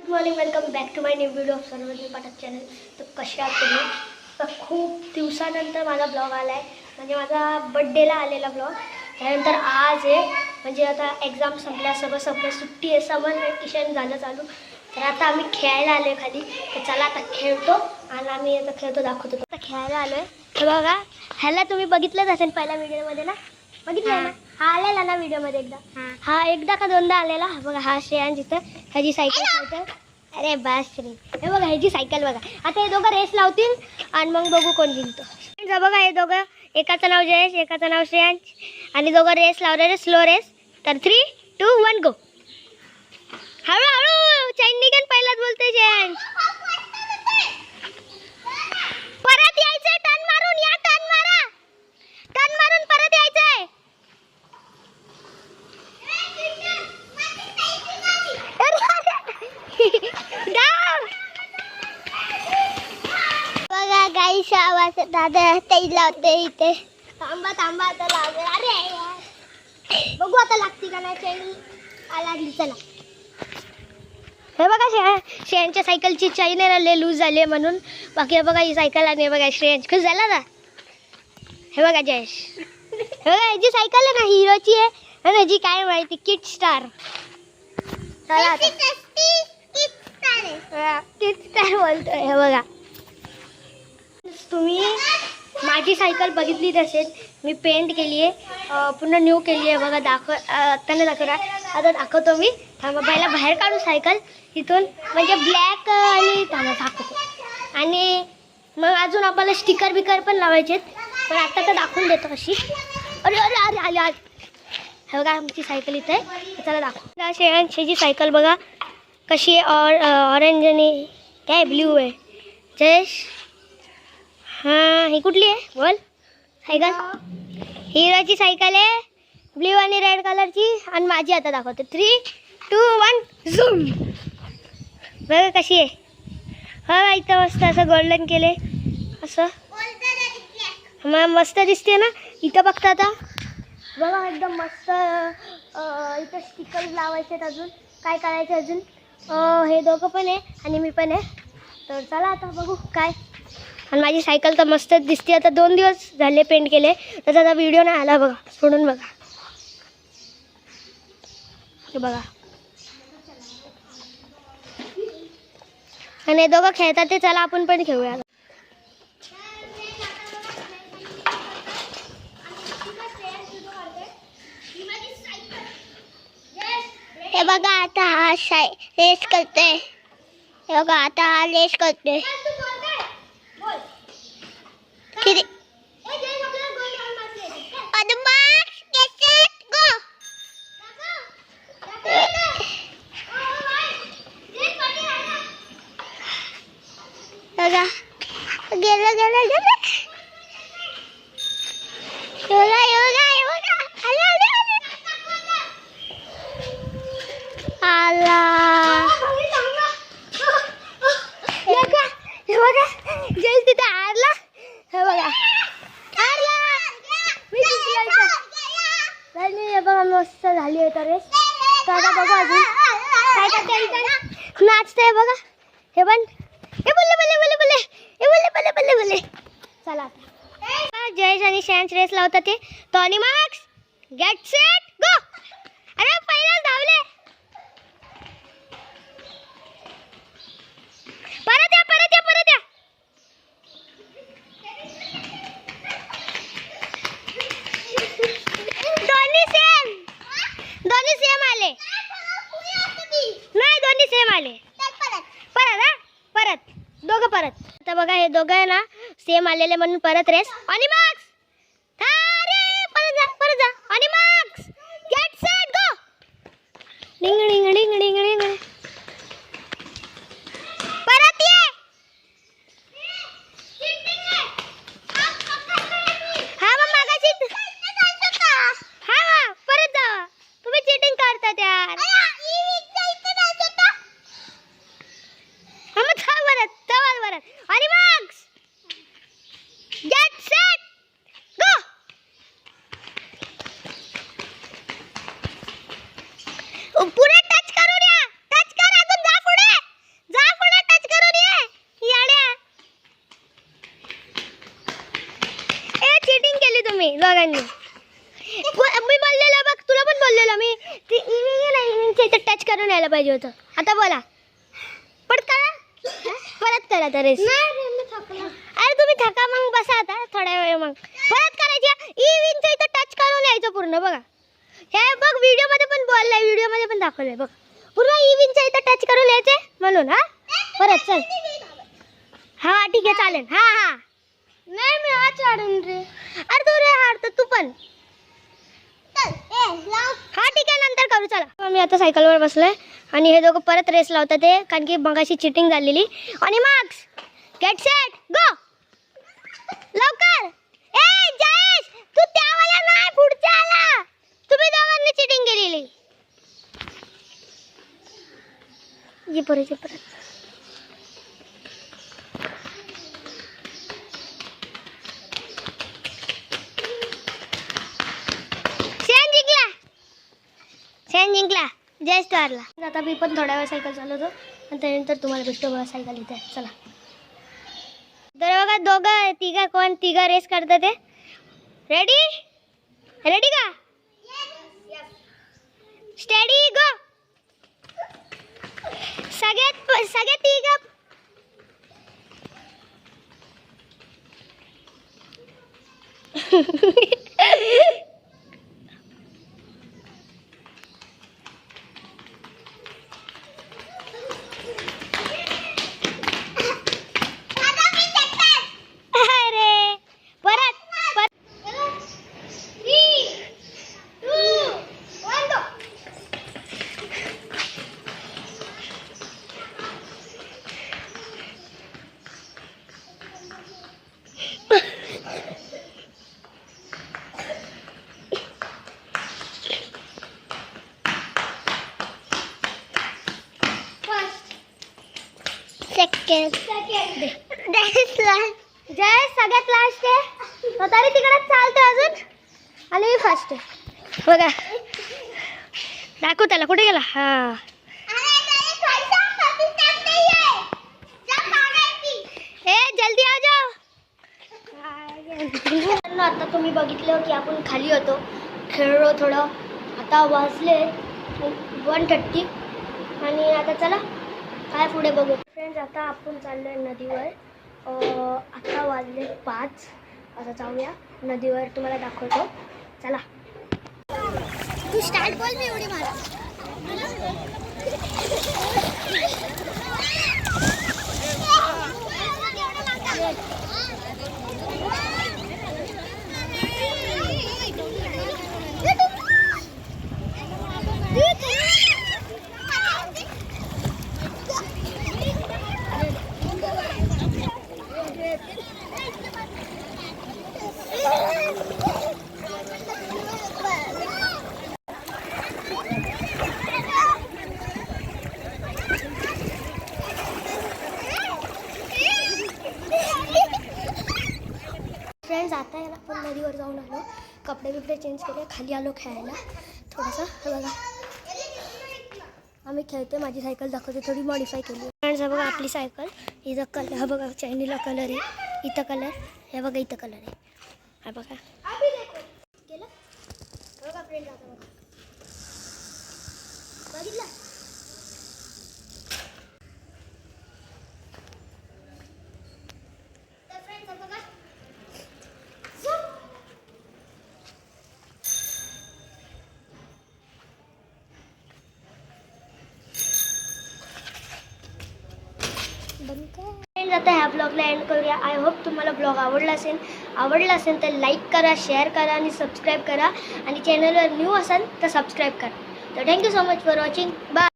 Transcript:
Good morning, welcome back to my new video of Sarvagya Pathak channel. तर कशा आहात तुम्ही? तर खूप दिवसानंतर माझा ब्लॉग आला आहे, म्हणजे माझा बड्डेला आलेला ब्लॉग. त्यानंतर आज आहे, म्हणजे आता एक्झाम संपल्या, सगळं संपलं, सुट्टी आहे, समर वेकेशन झालं चालू. तर आता आम्ही खेळायला आलो आहे खाली. तर चला आता खेळतो आणि आम्ही आता खेळतो दाखवतो. आता खेळायला आलो आहे. तर बघा, ह्याला तुम्ही बघितलंच असेल पहिल्या व्हिडिओमध्ये ना, बघितलं ना? हा आलेला ना व्हिडिओमध्ये एकदा. हा एकदा का दोनदा आलेला. बघा हा श्रेयांश जिथं ह्याची सायकल खेळतं. अरे बस श्री, हे बघा ह्याची सायकल बघा. आता हे दोघं रेस लावतील आणि मग बघू कोण जिंकतो. बघा हे दोघं, एकाचं नाव जयेश, एकाचं नाव श्रेयांश, आणि दोघं रेस लावणारे स्लो रेस. तर 3, 2, 1 गो. हळूहळू चैन निघन, पहिलाच बोलतोय श्रेयांश. परत यायचंय टर्न मारून, या टर्न मारा, टर्न मारून परत यायचंय. बघा गाईस, आवाज दादा तेज लावते इथे. थांबा थांबा, आता लागेल. अरे बघू आता लागते का नाही चैन. लागली, चला. हे बघा श्रेयांच्या सायकलची चैन आहे लूज झाली आहे म्हणून. बाकी हे बघा ही सायकल, आणि बघा श्रेयांश खुश झाला ना. हे बघा जयेश, हे बघा ह्याची सायकल आहे ना, हिरोची आहे. आणि ह्याची काय माहिती, किड स्टार. चला आता किड स्टार बोलतोय. हे बघा, तुम्ही माझी सायकल बघितलीच असेल. मी पेंट केली आहे, पुन्हा न्यू केली आहे. बघा आत्ताने दाखवला, आता दाखवतो मी. थांबा, पहिला बाहेर काढू सायकल इथून, म्हणजे ब्लॅक, आणि थांबा दाखवतो. आणि मग अजून आपल्याला स्टिकर बिकर पण लावायचे आहेत, पण आता तर दाखवून देतो अशी. अरे अरे अरे आले आले. हे बघा आमची सायकल इथं आहे, चला दाखव. श्रेयांशची सायकल बघा कशी आहे, ऑरेंज आणि काय ब्ल्यू आहे. जयेश, हां ही कुठली आहे बोल सायकल? हिरोची सायकल आहे, ब्ल्यू आणि रेड कलरची. आणि माझी आता दाखवते. 3, 2, 1 झूम. बघा कशी आहे. हा इथं मस्त असं गोल्डन केले, असं मग मस्त दिसते ना. इथं बघता आता बघा एकदम मस्त. इथं स्टिकर लावायचे आहेत, अजून काय करायचं अजून. हे दोघं पण आहे आणि मी पण आहे. तर चला आता बघू काय. आणि माझी सायकल तर मस्तच दिसते. आता 2 दिवस झाले पेंट केले, तर त्याचा व्हिडिओ नाही आला बघा, सोडून बघा. हे बघा, आणि हे दोघं खेळतात ते. चला आपण पण खेळूया. हे बघा आता हा रेस करते. हे बघा आता हा रेस करते. गेलं गेलं गेलं. जयेश तिथे हारला. हे बघा हारला. हे बघा मस्त झाली आहे रेस. तर आता बघू अजून काय करते. नाचते बघा. हे पण हे बोलले बोलले बोलले बोलले, हे बोलले बोलले बोलले बोलले. चला आता जयेश आणि श्रेयांश रेस लावतात ते. टॉनी मार्क्स, गेट सेट गो. अरे पहिलाच धावले. परत या परत या परत या. दोन्ही सेम आले. नाही दोन्ही सेम आले. परत हा परत दोघं परत. आता बघा हे दोघं आहे ना सेम आलेले म्हणून परत रेस. आणि मार्क्स, अरे परत जा परत जा. आणि मार्क्स, गेट सेट गो. डिंग डिंग डिंग डिंग डिंग. परत ये. हा मग मागाशी हा परत जा. तुम्ही चीटिंग करतात यार. आणि मार्क्स, गेट सेट दोघांनी. मी बोललेलो बघ, तुला पण बोललेलो मी, इथं टच करून यायला पाहिजे होतं. आता बोला, पण करा, परत करा तर रेस. अरे तुम्ही थका, मग बसा आता थोड्या वेळ, मग परत करायची. इव्हिंगच्या इथं टच करून यायचं पूर्ण. बघा हे बघ, व्हिडिओमध्ये पण बोललाय, व्हिडिओमध्ये पण दाखवलंय बघ, पूर्ण इव्हिंगच्या इथं टच करून यायचंय म्हणून. हा परत चल. हा ठीक आहे चालेल. हा हा नाही मी आज वाढून रे. अरे तू रे हारतो तू पण. हा ठीक आहे नंतर करू. चला मी आता सायकलवर बसलोय आणि हे दोघं परत रेस लावतात ते, कारण की मगाशी चिटिंग झालेली. आणि मार्क्स गेट सेट गो लवकर. ए जयेश तू त्यावाला नाही, पुढच्या आला. तुम्ही दोघांनी चिटिंग केलेली. ये परत जिंकला. जय स्टारला. आता मी पण थोड्या वेळ सायकल चालवतो आणि त्यानंतर तुम्हाला भेटतो बघा सायकल इथे. चला तर बघा दोघं तिघं रेस करतात ते. रेडी का? स्टेडी गो. सगळे तिघं सेकंड जय सगळ्यात लास्ट आहे तरी तिकडे चालते अजून. आणि मी फर्स्ट आहे बघा. दाखव त्याला कुठे गेला. हा ए जल्दी आ जाओ. आता तुम्ही बघितलं की आपण खाली होतो, खेळलो थोडं. आता वाजले 1:30 आणि आता चला काय पुढे बघू. फ्रेंड्स आता आपण चाललोय नदीवर. आता वाजले 5. आता जाऊया नदीवर, तुम्हाला दाखवतो. चला तू स्टार्ट बोल, मी एवढी मारा. फ्रेंड्स आता याला आपण नदीवर जाऊन आलो, कपडे बिपडे चेंज केले, खाली आलो खेळायला थोडंसं. बघा आम्ही खेळतो. माझी सायकल दाखवते, थोडी मॉडिफाय केली. फ्रेंड्स हा बघा आपली सायकल. इथं कलर, हा बघा चायनीला कलर आहे, इथं कलर, हे बघा इथं कलर आहे. हा बघा केलं बघा फ्रेंड्स. आता बघा बघितलं. तर फ्रेंड्स बघा फ्रेंड्स आता ह्या ब्लॉगला एंड करूया. आय होप तुम्हाला ब्लॉग आवडला असेल तर लाईक करा, शेअर करा आणि सबस्क्राईब करा. आणि चॅनलवर न्यू असाल तर सबस्क्राईब करा. तर thank you so much for watching. Bye.